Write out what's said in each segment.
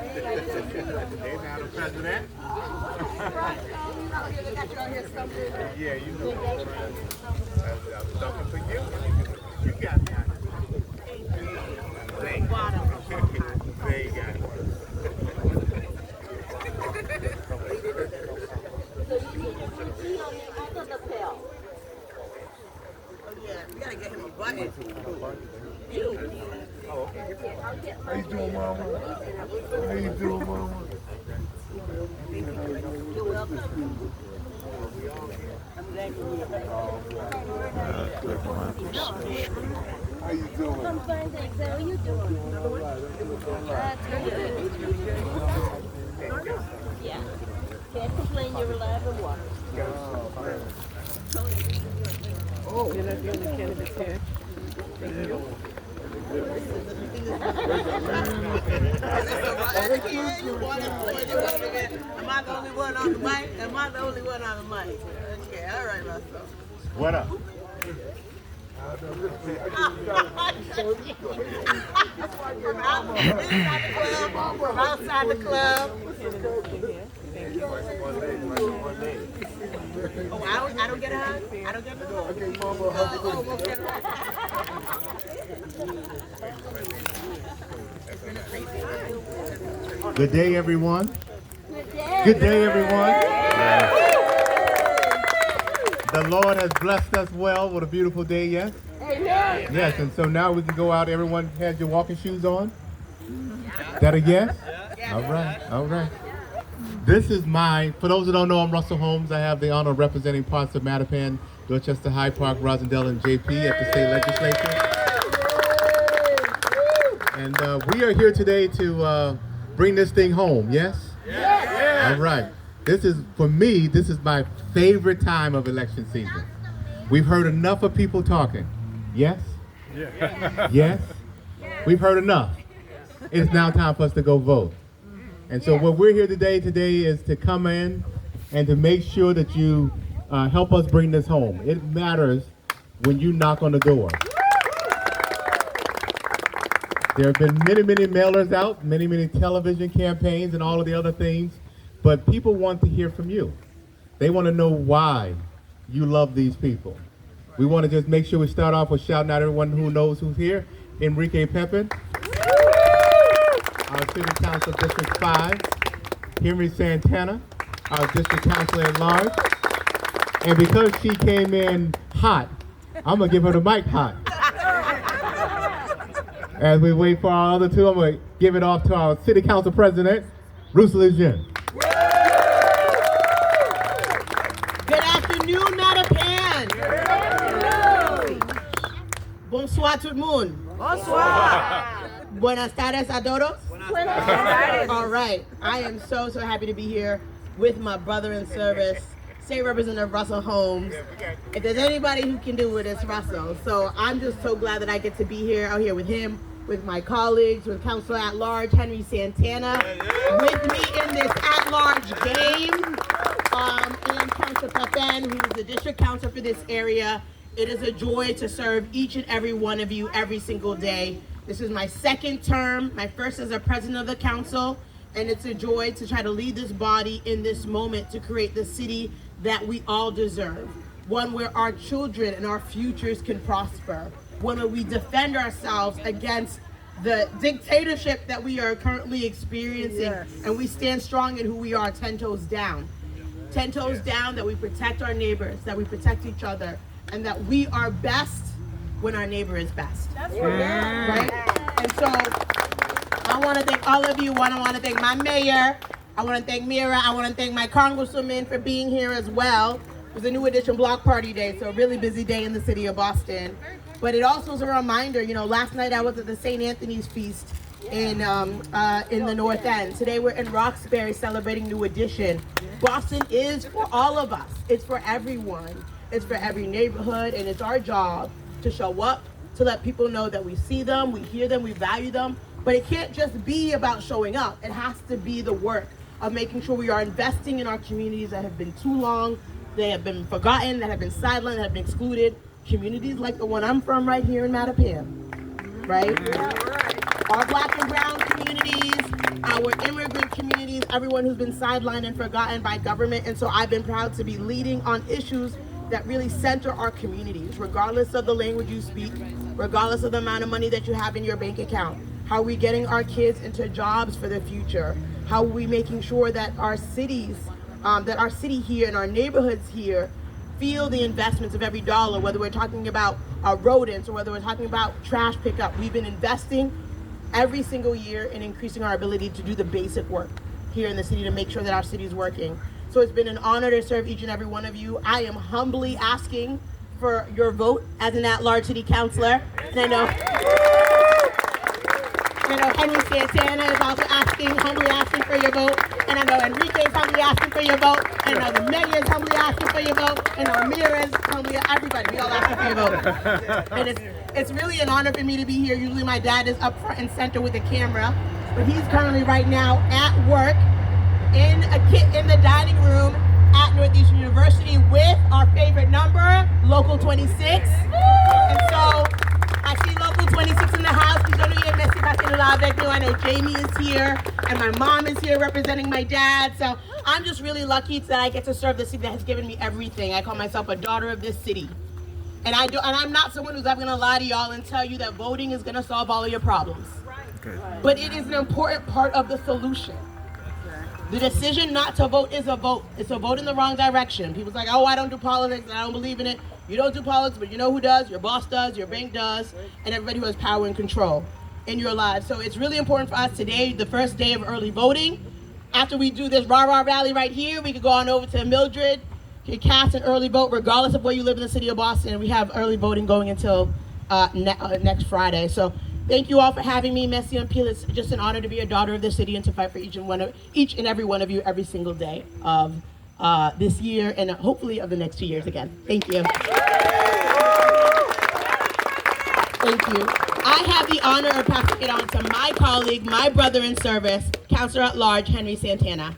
Hey, Madam President. Yeah, you know. I was talking for you. You got me. There you go. We gotta get him a button. How you doing, mama? How you doing, mama? You're welcome. I'm glad you're here. How you doing? I'm fine, thanks. How are you doing? Yeah. Can't complain, you're alive and well. You're not the only candidate here. Am I the only one on the mic? Am I the only one on the mic? Okay, all right, Russell. What up? From outside the club. Oh, I don't get a hug? I don't get a hug? Good day, everyone. Good day. Good day, everyone. The Lord has blessed us well with a beautiful day, yes? Amen. Yes, and so now we can go out. Everyone has your walking shoes on? That a yes? All right, all right. This is for those who don't know, I'm Russell Holmes. I have the honor of representing parts of Mattapan, Dorchester, Hyde Park, Rosendale, and JP at the state legislature. And we are here today to bring this thing home, yes? Yes. All right. For me, this is my favorite time of election season. We've heard enough of people talking. Yes? Yes? We've heard enough. It's now time for us to go vote. And so what we're here today is to come in and to make sure that you help us bring this home. It matters when you knock on the door. There have been many, many mailers out, many, many television campaigns and all of the other things, but people want to hear from you. They want to know why you love these people. We want to just make sure we start off with shouting out everyone who knows who's here. Enrique Pepin, our City Council District 5, Henry Santana, our District Councilor at Large. And because she came in hot, I'm going to give her the mic hot. As we wait for our other two, I'm going to give it off to our City Council President, Bruce Lejeune. Good afternoon, Mattapan. Bonsoir tout le monde. Bonsoir. Buenas tardes a todos. Buenas tardes. All right. I am so happy to be here with my brother in service, State Representative Russell Holmes. If there's anybody who can do it, it's Russell. So I'm just so glad that I get to be here, out here with him, with my colleagues, with Councilor at Large, Henry Santana, with me in this at-large game, and Councilor Pepin, who is the district councilor for this area. It is a joy to serve each and every one of you every single day. This is my second term, my first as a president of the council, and it's a joy to try to lead this body in this moment to create the city that we all deserve. One where our children and our futures can prosper. One where we defend ourselves against the dictatorship that we are currently experiencing, and we stand strong in who we are, 10 toes down. 10 toes down, that we protect our neighbors, that we protect each other, and that we are best when our neighbor is best. That's right. And so I want to thank all of you. I want to thank my mayor. I want to thank Mira. I want to thank my congresswoman for being here as well. It was a New Edition Block Party Day, so a really busy day in the city of Boston. But it also is a reminder, last night I was at the St. Anthony's Feast in the North End. Today we're in Roxbury celebrating New Edition. Boston is for all of us. It's for everyone. It's for every neighborhood, and it's our job to show up, to let people know that we see them, we hear them, we value them. But it can't just be about showing up. It has to be the work of making sure we are investing in our communities that have been too long, they have been forgotten, that have been sidelined, that have been excluded. Communities like the one I'm from right here in Mattapan, right? Our Black and brown communities, our immigrant communities, everyone who's been sidelined and forgotten by government. And so I've been proud to be leading on issues that really center our communities, regardless of the language you speak, regardless of the amount of money that you have in your bank account. How are we getting our kids into jobs for the future? How are we making sure that our cities, that our city here and our neighborhoods here feel the investments of every dollar, whether we're talking about rodents or whether we're talking about trash pickup. We've been investing every single year in increasing our ability to do the basic work here in the city to make sure that our city is working. So it's been an honor to serve each and every one of you. I am humbly asking for your vote as an at-large city councilor. And I know Henry Santana is also humbly asking for your vote. And I know Enrique is humbly asking for your vote. And I know the mayor is humbly asking for your vote. And Amira is humbly, everybody, we all asking for your vote. And it's really an honor for me to be here. Usually my dad is up front and center with the camera, but he's currently right now at work in the dining room at Northeastern University with our favorite number, Local 26. And so I see Local 26 in the house. I know Jamie is here, and my mom is here representing my dad. So I'm just really lucky that I get to serve the city that has given me everything. I call myself a daughter of this city. And I'm not someone who's ever gonna lie to y'all and tell you that voting is gonna solve all of your problems. Okay. But it is an important part of the solution. The decision not to vote is a vote. It's a vote in the wrong direction. People's like, oh, I don't do politics, I don't believe in it. You don't do politics, but you know who does? Your boss does, your bank does, and everybody who has power and control in your lives. So it's really important for us today, the first day of early voting. After we do this rah-rah rally right here, we could go on over to Mildred, you can cast an early vote regardless of where you live in the city of Boston. We have early voting going until next Friday. So thank you all for having me. Merci un peu. It's just an honor to be a daughter of the city and to fight for each and every one of you every single day of this year and hopefully of the next 2 years again. Thank you. Thank you. I have the honor of passing it on to my colleague, my brother in service, Councilor at Large, Henry Santana.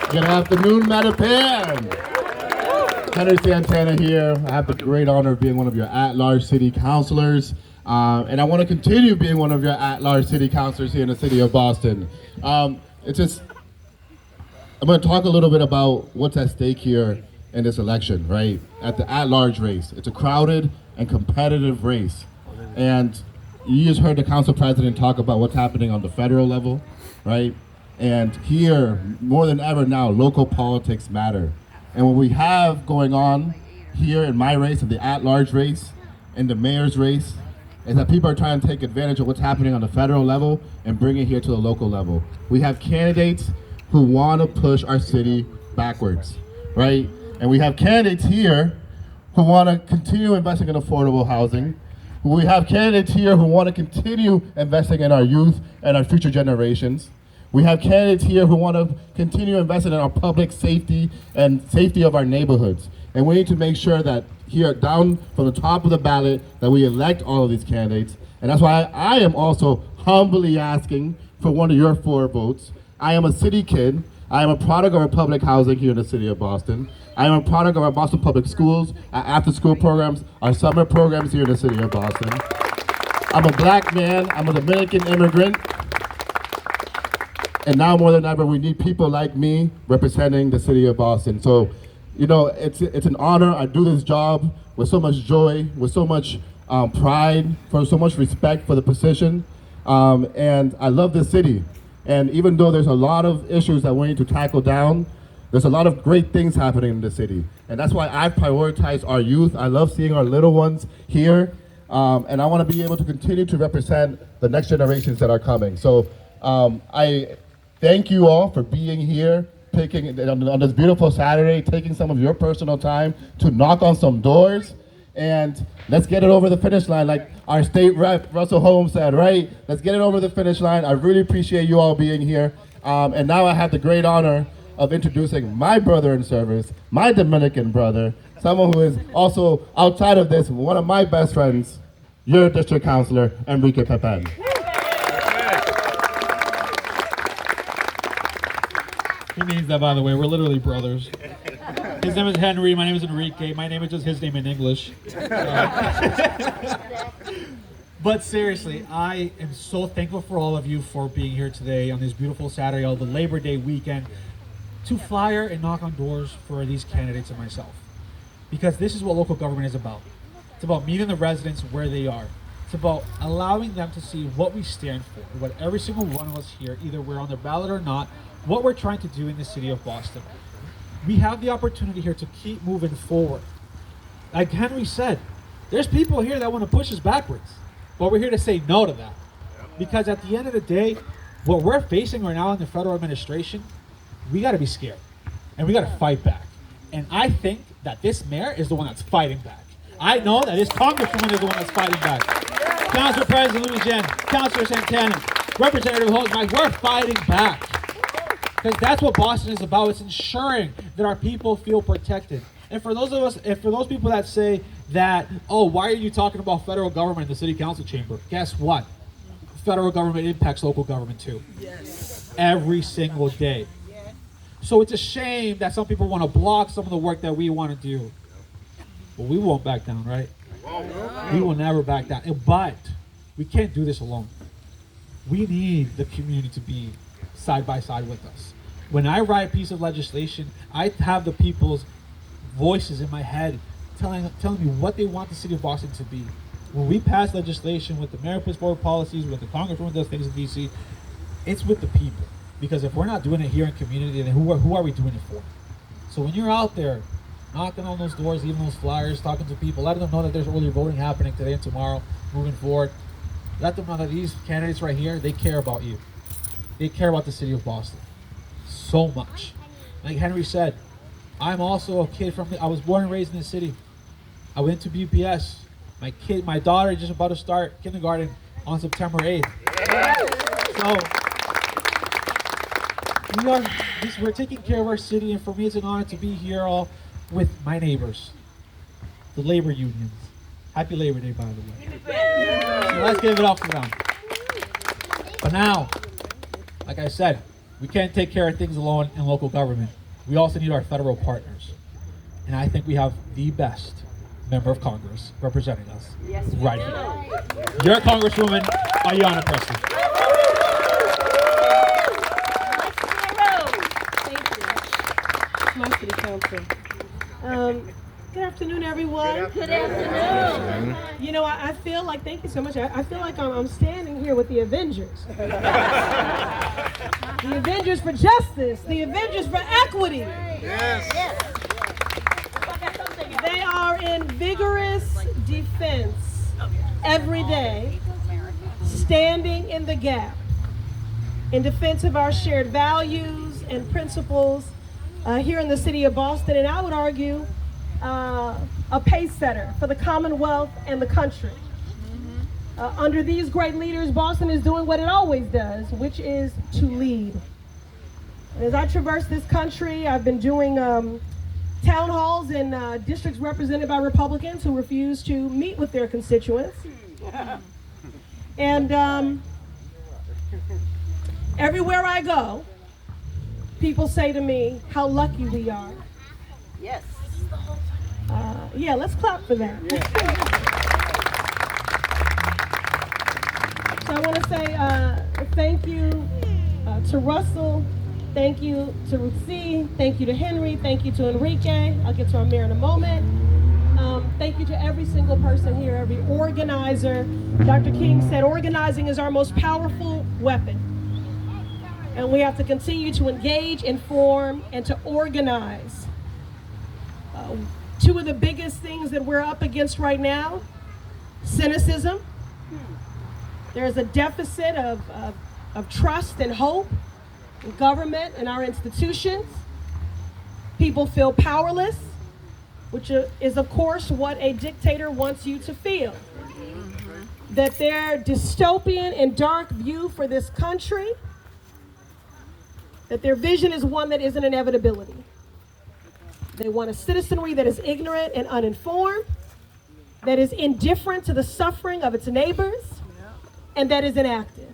Good afternoon, Mattapan. Henry Santana here. I have the great honor of being one of your at-large city councilors. And I want to continue being one of your at-large city councilors here in the city of Boston. I'm going to talk a little bit about what's at stake here in this election, right? At the at-large race. It's a crowded and competitive race. And you just heard the council president talk about what's happening on the federal level, right? And here, more than ever now, local politics matter. And what we have going on here in my race, in the at-large race, in the mayor's race, is that people are trying to take advantage of what's happening on the federal level and bring it here to the local level. We have candidates who want to push our city backwards, right? And we have candidates here who want to continue investing in affordable housing. We have candidates here who want to continue investing in our youth and our future generations. We have candidates here who want to continue investing in our public safety and safety of our neighborhoods. And we need to make sure that here down from the top of the ballot that we elect all of these candidates. And that's why I am also humbly asking for one of your 4 votes. I am a city kid. I am a product of our public housing here in the city of Boston. I am a product of our Boston Public Schools, our after-school programs, our summer programs here in the city of Boston. I'm a black man. I'm a Dominican immigrant. And now more than ever, we need people like me representing the city of Boston. So, you know, it's an honor. I do this job with so much joy, with so much pride, for so much respect for the position. And I love this city. And even though there's a lot of issues that we need to tackle down, there's a lot of great things happening in the city. And that's why I prioritize our youth. I love seeing our little ones here. And I want to be able to continue to represent the next generations that are coming. So I thank you all for being here, picking on this beautiful Saturday, taking some of your personal time to knock on some doors. And let's get it over the finish line, like our state rep, Russell Holmes, said, right? Let's get it over the finish line. I really appreciate you all being here. And now I have the great honor of introducing my brother in service, my Dominican brother, someone who is also, outside of this, one of my best friends, your district councilor, Enrique Pepin. He means that, by the way. We're literally brothers. His name is Henry. My name is Enrique. My name is just his name in English. But seriously, I am so thankful for all of you for being here today on this beautiful Saturday, the Labor Day weekend, to flyer and knock on doors for these candidates and myself. Because this is what local government is about. It's about meeting the residents where they are. It's about allowing them to see what we stand for, what every single one of us here, either we're on the ballot or not, what we're trying to do in the city of Boston. We have the opportunity here to keep moving forward. Like Henry said, there's people here that want to push us backwards. But we're here to say no to that. Because at the end of the day, what we're facing right now in the federal administration, we got to be scared. And we got to fight back. And I think that this mayor is the one that's fighting back. I know that this congresswoman is the one that's fighting back. Council President Louis Jen, Councilor Santana, Representative Holtzman, we're fighting back. Because that's what Boston is about. It's ensuring that our people feel protected. And for those of us, and for those people that say that, oh, why are you talking about federal government in the city council chamber? Guess what? Federal government impacts local government too. Yes. Every single day. So it's a shame that some people want to block some of the work that we want to do. But we won't back down, right? We will never back down. But we can't do this alone. We need the community to be side by side with us. When I write a piece of legislation, I have the people's voices in my head telling me what they want the city of Boston to be. When we pass legislation with the mayor puts forward policies, with the congresswoman does things in DC, it's with the people. Because if we're not doing it here in community, then who are we doing it for? So when you're out there knocking on those doors, leaving those flyers, talking to people, letting them know that there's early voting happening today and tomorrow, moving forward, let them know that these candidates right here, they care about you. They care about the city of Boston so much. Like Henry said, I'm also a kid I was born and raised in the city. I went to BPS. My daughter is just about to start kindergarten on September 8th. So we're taking care of our city, and for me it's an honor to be here all with my neighbors, the labor unions. Happy Labor Day, by the way. So let's give it up for them. But now, like I said, we can't take care of things alone in local government. We also need our federal partners. And I think we have the best member of Congress representing us right here. Your Congresswoman, Ayanna Pressley. Thank you. My city council. Good afternoon, everyone. Good afternoon. You know, I feel like, thank you so much. I feel like I'm standing here with the Avengers. The Avengers for justice, the Avengers for equity. Yes. They are in vigorous defense every day, standing in the gap in defense of our shared values and principles here in the city of Boston, and I would argue a pace setter for the Commonwealth and the country. Under these great leaders, Boston is doing what it always does, which is to lead. And as I traverse this country, I've been doing town halls in districts represented by Republicans who refuse to meet with their constituents. And everywhere I go, people say to me how lucky we are. Yes. Yeah, let's clap for that. So I want to say thank you to Russell, thank you to Ruth C, thank you to Henry, thank you to Enrique. I'll get to our mayor in a moment. Thank you to every single person here, every organizer. Dr. King said organizing is our most powerful weapon. And we have to continue to engage, inform, and to organize. Two of the biggest things that we're up against right now, cynicism. There's a deficit of trust and hope in government and our institutions. People feel powerless, which is of course what a dictator wants you to feel. That their dystopian and dark view for this country, that their vision is one that is an inevitability. They want a citizenry that is ignorant and uninformed, that is indifferent to the suffering of its neighbors, and that is inactive.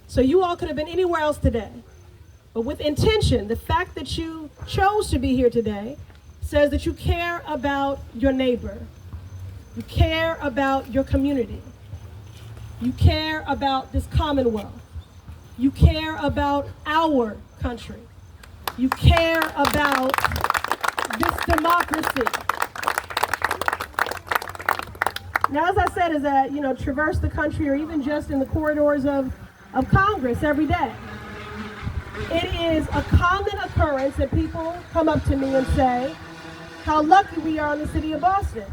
So you all could have been anywhere else today, but with intention, the fact that you chose to be here today says that you care about your neighbor, you care about your community, You care about this Commonwealth. You care about our country. You care about this democracy. Now, as I said, is that, traverse the country or even just in the corridors of Congress every day. It is a common occurrence that people come up to me and say how lucky we are in the city of Boston.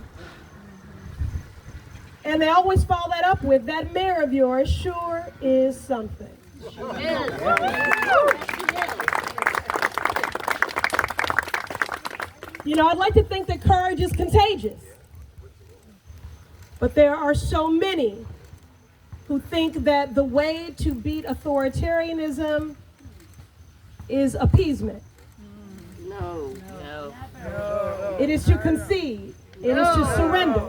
And they always follow that up with, that mayor of yours sure is something. I'd like to think that courage is contagious. But there are so many who think that the way to beat authoritarianism is appeasement. No. It is to concede. It is to surrender.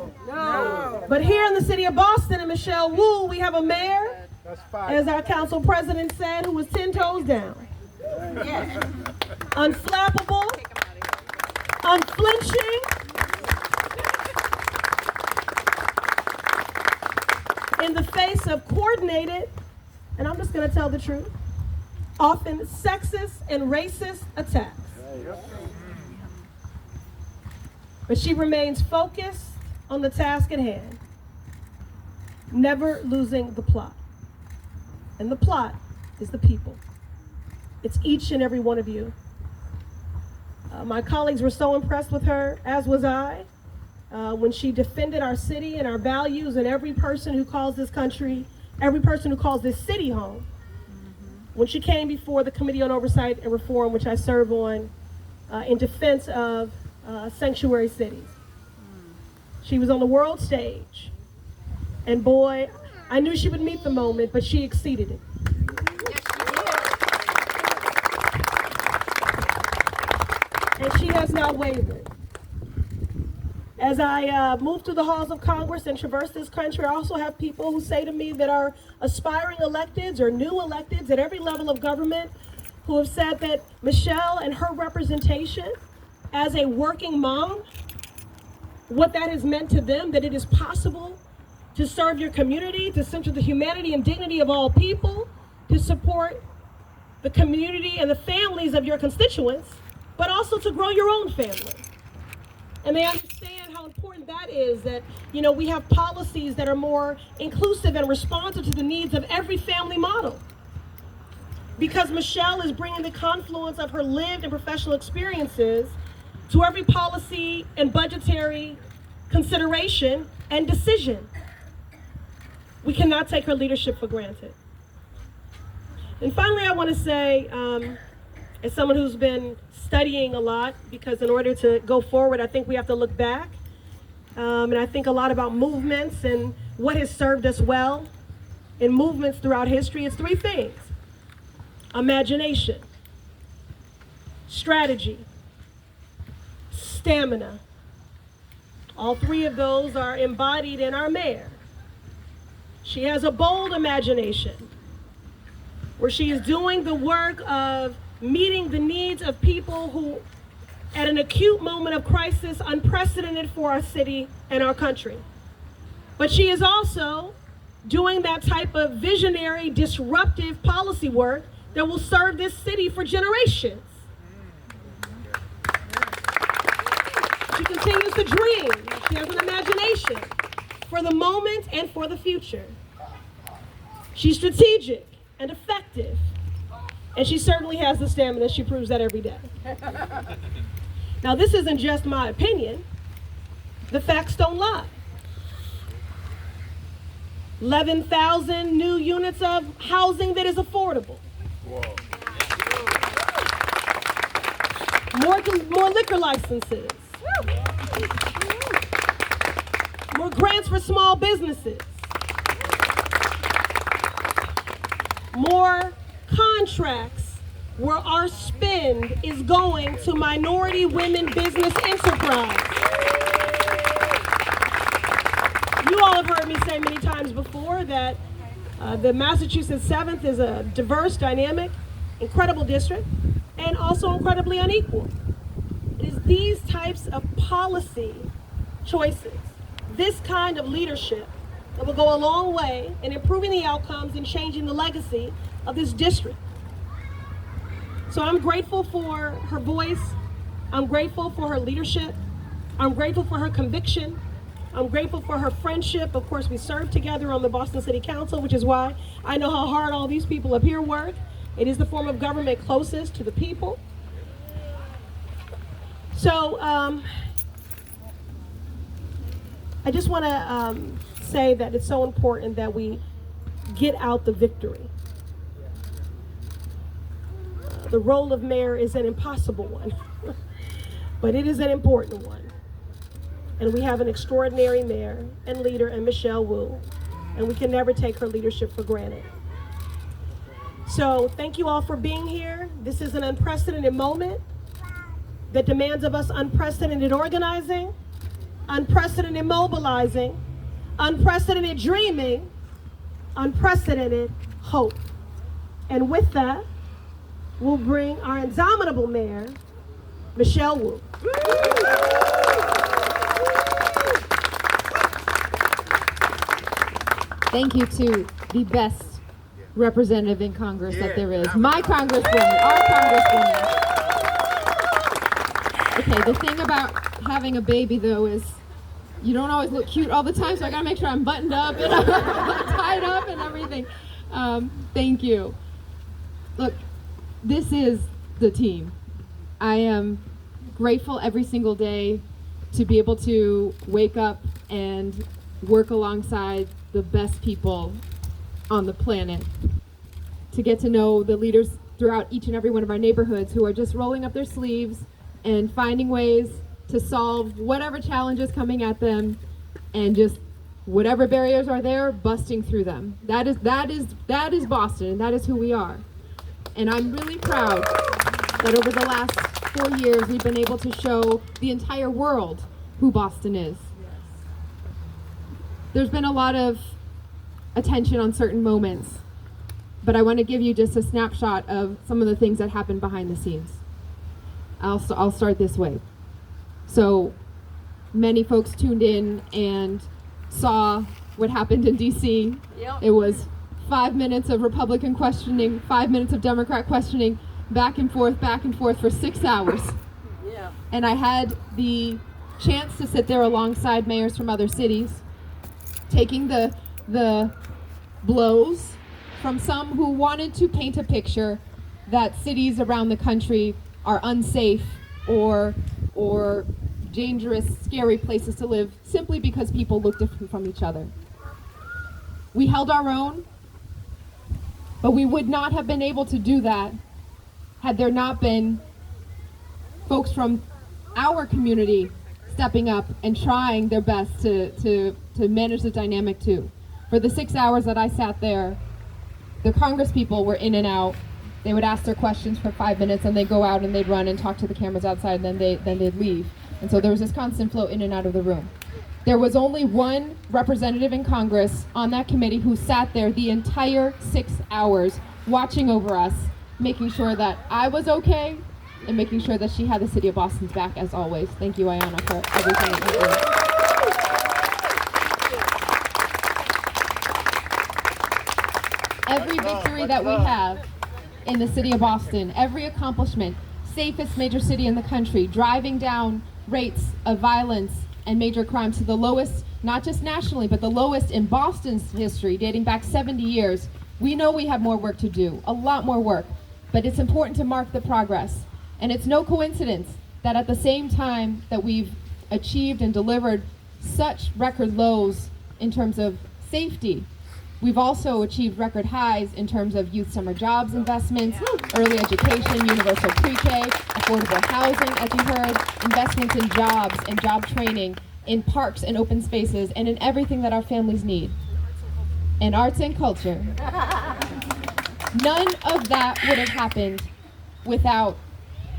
But here in the city of Boston and Michelle Wu, we have a mayor, as our council president said, who was 10 toes down. Unflappable, unflinching, in the face of coordinated, and I'm just going to tell the truth, often sexist and racist attacks. But she remains focused on the task at hand, never losing the plot. And the plot is the people. It's each and every one of you. My colleagues were so impressed with her, as was I, when she defended our city and our values and every person who calls this country, every person who calls this city home. When she came before the Committee on Oversight and Reform, which I serve on, in defense of sanctuary cities. She was on the world stage, and boy, I knew she would meet the moment, but she exceeded it. And she has not wavered. As I move through the halls of Congress and traverse this country, I also have people who say to me that are aspiring electeds or new electeds at every level of government who have said that Michelle and her representation as a working mom, what that has meant to them, that it is possible to serve your community, to center the humanity and dignity of all people, to support the community and the families of your constituents, but also to grow your own family. And they understand how important that is, that, we have policies that are more inclusive and responsive to the needs of every family model. Because Michelle is bringing the confluence of her lived and professional experiences to every policy and budgetary consideration and decision. We cannot take her leadership for granted. And finally, I want to say, as someone who's been studying a lot, because in order to go forward, I think we have to look back. And I think a lot about movements and what has served us well in movements throughout history. It's three things: imagination, strategy, stamina. All three of those are embodied in our mayor. She has a bold imagination where she is doing the work of meeting the needs of people who, at an acute moment of crisis, unprecedented for our city and our country. But she is also doing that type of visionary, disruptive policy work that will serve this city for generations. She continues to dream. She has an imagination for the moment and for the future. She's strategic and effective. And she certainly has the stamina. She proves that every day. Now, this isn't just my opinion. The facts don't lie. 11,000 new units of housing that is affordable. More liquor licenses. More grants for small businesses. More contracts where our spend is going to minority women business enterprise. You all have heard me say many times before that the Massachusetts 7th is a diverse, dynamic, incredible district, and also incredibly unequal. It is these types of policy choices, this kind of leadership, that will go a long way in improving the outcomes and changing the legacy of this district. So I'm grateful for her voice. I'm grateful for her leadership. I'm grateful for her conviction. I'm grateful for her friendship. Of course, we served together on the Boston City Council, which is why I know how hard all these people up here work. It is the form of government closest to the people. So I just want to say that it's so important that we get out the victory. The role of mayor is an impossible one, but it is an important one. And we have an extraordinary mayor and leader in Michelle Wu, and we can never take her leadership for granted. So thank you all for being here. This is an unprecedented moment that demands of us unprecedented organizing, unprecedented mobilizing, unprecedented dreaming, unprecedented hope. And with that, we'll bring our indomitable mayor, Michelle Wu. Thank you to the best representative in Congress that there is. My congresswoman, our congresswoman. Okay, the thing about having a baby though is you don't always look cute all the time, so I gotta make sure I'm buttoned up and I'm tied up and everything. Thank you. Look, this is the team. I am grateful every single day to be able to wake up and work alongside the best people on the planet, to get to know the leaders throughout each and every one of our neighborhoods who are just rolling up their sleeves and finding ways to solve whatever challenges coming at them, and just whatever barriers are there, busting through them. That is Boston, and that is who we are. And I'm really proud that over the last 4 years we've been able to show the entire world who Boston is. There's been a lot of attention on certain moments, but I want to give you just a snapshot of some of the things that happened behind the scenes. I'll start this way. So many folks tuned in and saw what happened in DC. Yep. It was 5 minutes of Republican questioning, 5 minutes of Democrat questioning, back and forth for 6 hours. Yeah. And I had the chance to sit there alongside mayors from other cities, taking the blows from some who wanted to paint a picture that cities around the country are unsafe or dangerous, scary places to live simply because people look different from each other. We held our own, but we would not have been able to do that had there not been folks from our community stepping up and trying their best to manage the dynamic too. For the 6 hours that I sat there, the Congress people were in and out. They would ask their questions for 5 minutes and they'd go out and they'd run and talk to the cameras outside, and then they'd leave. And so there was this constant flow in and out of the room. There was only one representative in Congress on that committee who sat there the entire 6 hours watching over us, making sure that I was okay and making sure that she had the city of Boston's back as always. Thank you, Ayanna, for everything that you do. Every victory that we have in the city of Boston, every accomplishment, safest major city in the country, driving down rates of violence and major crimes to the lowest, not just nationally, but the lowest in Boston's history, dating back 70 years. We know we have more work to do, a lot more work, but it's important to mark the progress. And it's no coincidence that at the same time that we've achieved and delivered such record lows in terms of safety, we've also achieved record highs in terms of youth summer jobs investments, early education, universal pre-K, affordable housing, as you heard, investments in jobs and job training, in parks and open spaces, and in everything that our families need. And arts and culture. None of that would have happened without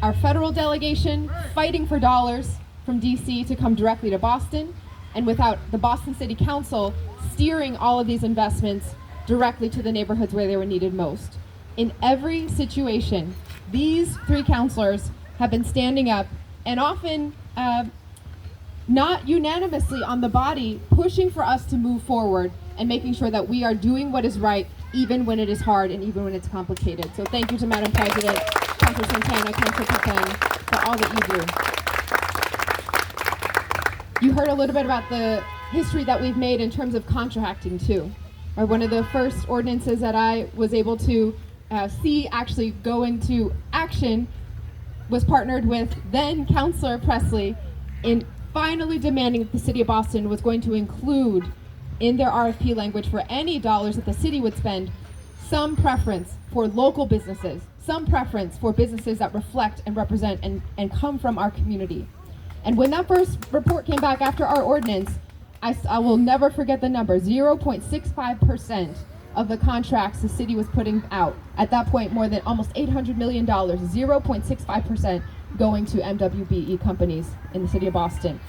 our federal delegation fighting for dollars from DC to come directly to Boston, and without the Boston City Council steering all of these investments directly to the neighborhoods where they were needed most. In every situation, these three councilors have been standing up, and often not unanimously on the body, pushing for us to move forward and making sure that we are doing what is right, even when it is hard and even when it's complicated. So thank you to Madam President, Councilor Santana, Councilor Pecan, for all that you do. You heard a little bit about the history that we've made in terms of contracting too. One of the first ordinances that I was able to see actually go into action was partnered with then Councilor Presley in finally demanding that the City of Boston was going to include in their RFP language for any dollars that the city would spend some preference for local businesses, some preference for businesses that reflect and represent and come from our community. And when that first report came back after our ordinance, I will never forget the number, 0.65% of the contracts the city was putting out. At that point, more than almost $800 million, 0.65% going to MWBE companies in the city of Boston.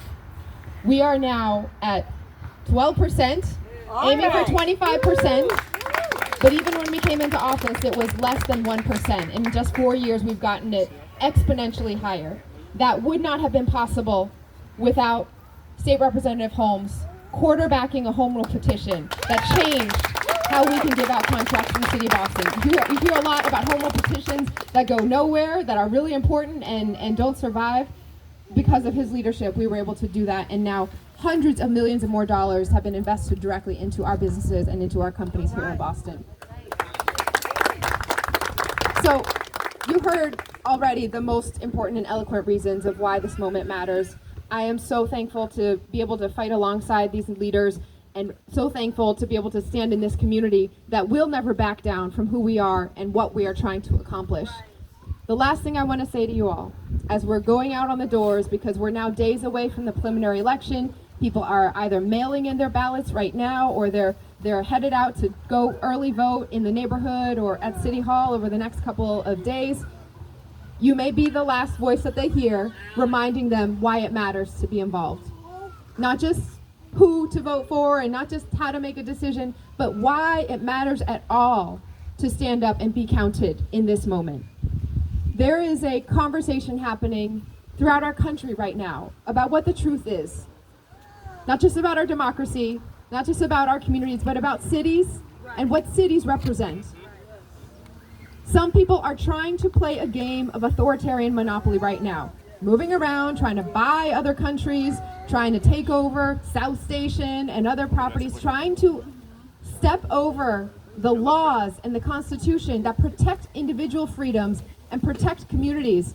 We are now at 12%, aiming for 25%, but even when we came into office, it was less than 1%. In just 4 years, we've gotten it exponentially higher. That would not have been possible without State Representative Holmes quarterbacking a home rule petition that changed how we can give out contracts in the city of Boston. You hear a lot about home rule petitions that go nowhere, that are really important and don't survive. Because of his leadership, we were able to do that, and now hundreds of millions of more dollars have been invested directly into our businesses and into our companies here in Boston. So you heard already the most important and eloquent reasons of why this moment matters. I am so thankful to be able to fight alongside these leaders, and so thankful to be able to stand in this community that will never back down from who we are and what we are trying to accomplish. The last thing I want to say to you all, as we're going out on the doors, because we're now days away from the preliminary election, people are either mailing in their ballots right now, or they're headed out to go early vote in the neighborhood or at City Hall over the next couple of days. You may be the last voice that they hear, reminding them why it matters to be involved. Not just who to vote for and not just how to make a decision, but why it matters at all to stand up and be counted in this moment. There is a conversation happening throughout our country right now about what the truth is. Not just about our democracy, not just about our communities, but about cities and what cities represent. Some people are trying to play a game of authoritarian monopoly right now, moving around, trying to buy other countries, trying to take over South Station and other properties, trying to step over the laws and the Constitution that protect individual freedoms and protect communities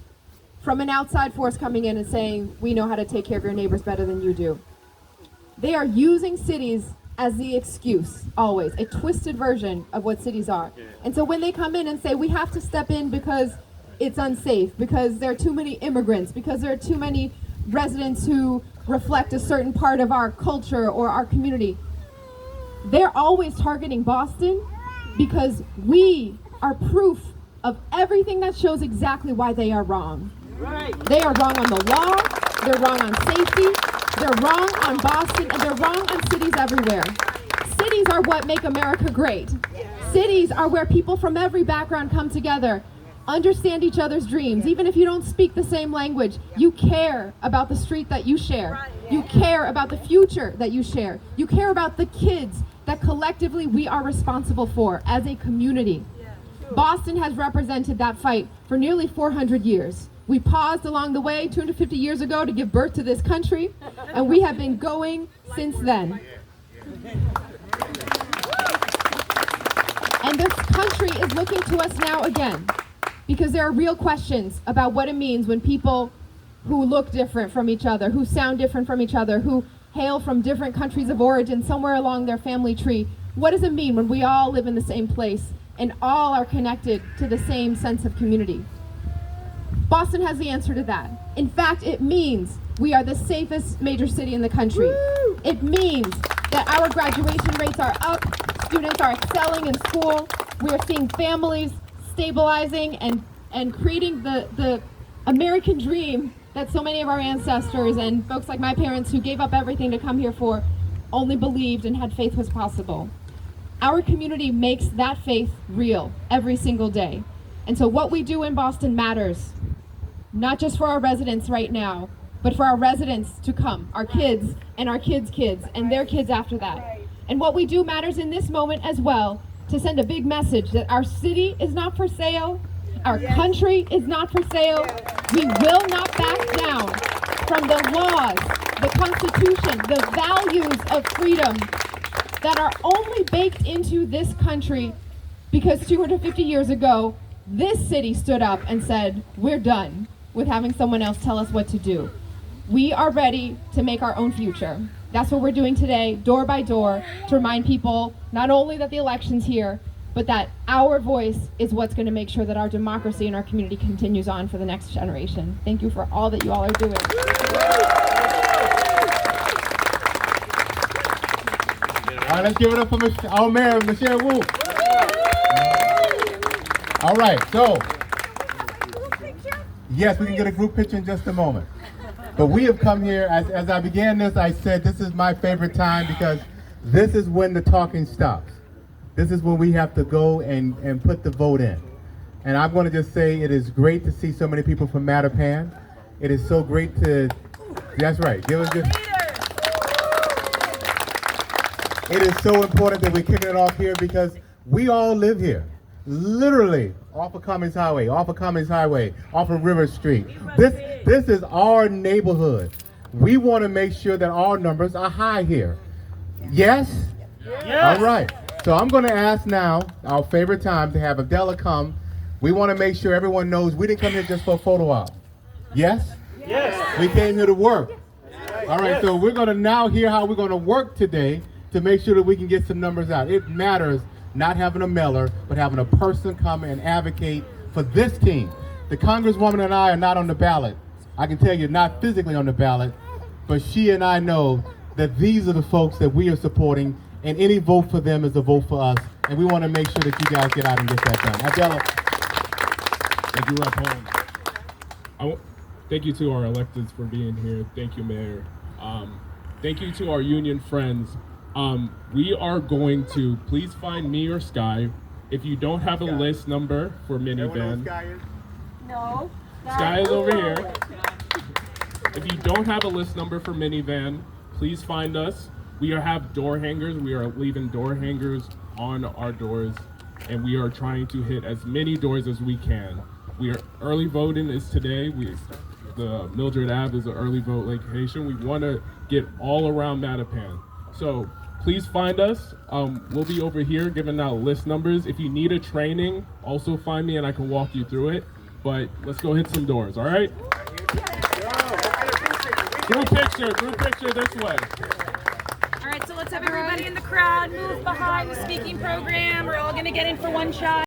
from an outside force coming in and saying, we know how to take care of your neighbors better than you do. They are using cities as the excuse, always, a twisted version of what cities are. And so when they come in and say, we have to step in because it's unsafe, because there are too many immigrants, because there are too many residents who reflect a certain part of our culture or our community, they're always targeting Boston because we are proof of everything that shows exactly why they are wrong. Right. They are wrong on the law, they're wrong on safety, they're wrong on Boston, and they're wrong on cities everywhere. Cities are what make America great. Cities are where people from every background come together, understand each other's dreams. Even if you don't speak the same language, you care about the street that you share. You care about the future that you share. You care about the kids that collectively we are responsible for as a community. Boston has represented that fight for nearly 400 years. We paused along the way 250 years ago to give birth to this country, and we have been going since then. And this country is looking to us now again, because there are real questions about what it means when people who look different from each other, who sound different from each other, who hail from different countries of origin somewhere along their family tree, what does it mean when we all live in the same place and all are connected to the same sense of community? Boston has the answer to that. In fact, it means we are the safest major city in the country. Woo! It means that our graduation rates are up, students are excelling in school, we are seeing families stabilizing and creating the American dream that so many of our ancestors and folks like my parents who gave up everything to come here for only believed and had faith was possible. Our community makes that faith real every single day. And so what we do in Boston matters, not just for our residents right now, but for our residents to come, our kids and our kids' kids and their kids after that. And what we do matters in this moment as well, to send a big message that our city is not for sale, our country is not for sale. We will not back down from the laws, the Constitution, the values of freedom that are only baked into this country because 250 years ago, this city stood up and said, we're done with having someone else tell us what to do. We are ready to make our own future. That's what we're doing today, door by door, to remind people not only that the election's here, but that our voice is what's going to make sure that our democracy and our community continues on for the next generation. Thank you for all that you all are doing. All right, let's give it up for our mayor, Michelle Wu. All right, so, yes, we can get a group picture in just a moment. But we have come here, as I began this, I said this is my favorite time because this is when the talking stops. This is when we have to go and put the vote in. And I'm going to just say it is great to see so many people from Mattapan. It is so great to, that's right, give us just. It is so important that we're kicking it off here because we all live here. Literally, off of Cummings Highway, off of River Street. This is our neighborhood. We want to make sure that our numbers are high here. Yes? Yes. All right. So I'm going to ask now, our favorite time, to have Adela come. We want to make sure everyone knows we didn't come here just for a photo op. Yes? Yes. We came here to work. All right, so we're going to now hear how we're going to work today to make sure that we can get some numbers out. It matters not having a mailer, but having a person come and advocate for this team. The Congresswoman and I are not on the ballot. I can tell you, not physically on the ballot, but she and I know that these are the folks that we are supporting, and any vote for them is a vote for us, and we want to make sure that you guys get out and get that done. Adela. Thank you, Rep. Home. Thank you to our electeds for being here. Thank you, Mayor. Thank you to our union friends. We are going to, please find me or Sky. If you don't have a list number for minivan. No. Sky is over here. If you don't have a list number for minivan, please find us. We have door hangers. We are leaving door hangers on our doors, and we are trying to hit as many doors as we can. We are early voting is today. The Mildred Ave is an early vote location. We want to get all around Mattapan. So please find us. We'll be over here giving out list numbers. If you need a training, also find me and I can walk you through it. But let's go hit some doors, all right? Group picture this way. All right, so let's have everybody in the crowd move behind the speaking program. We're all gonna get in for one shot.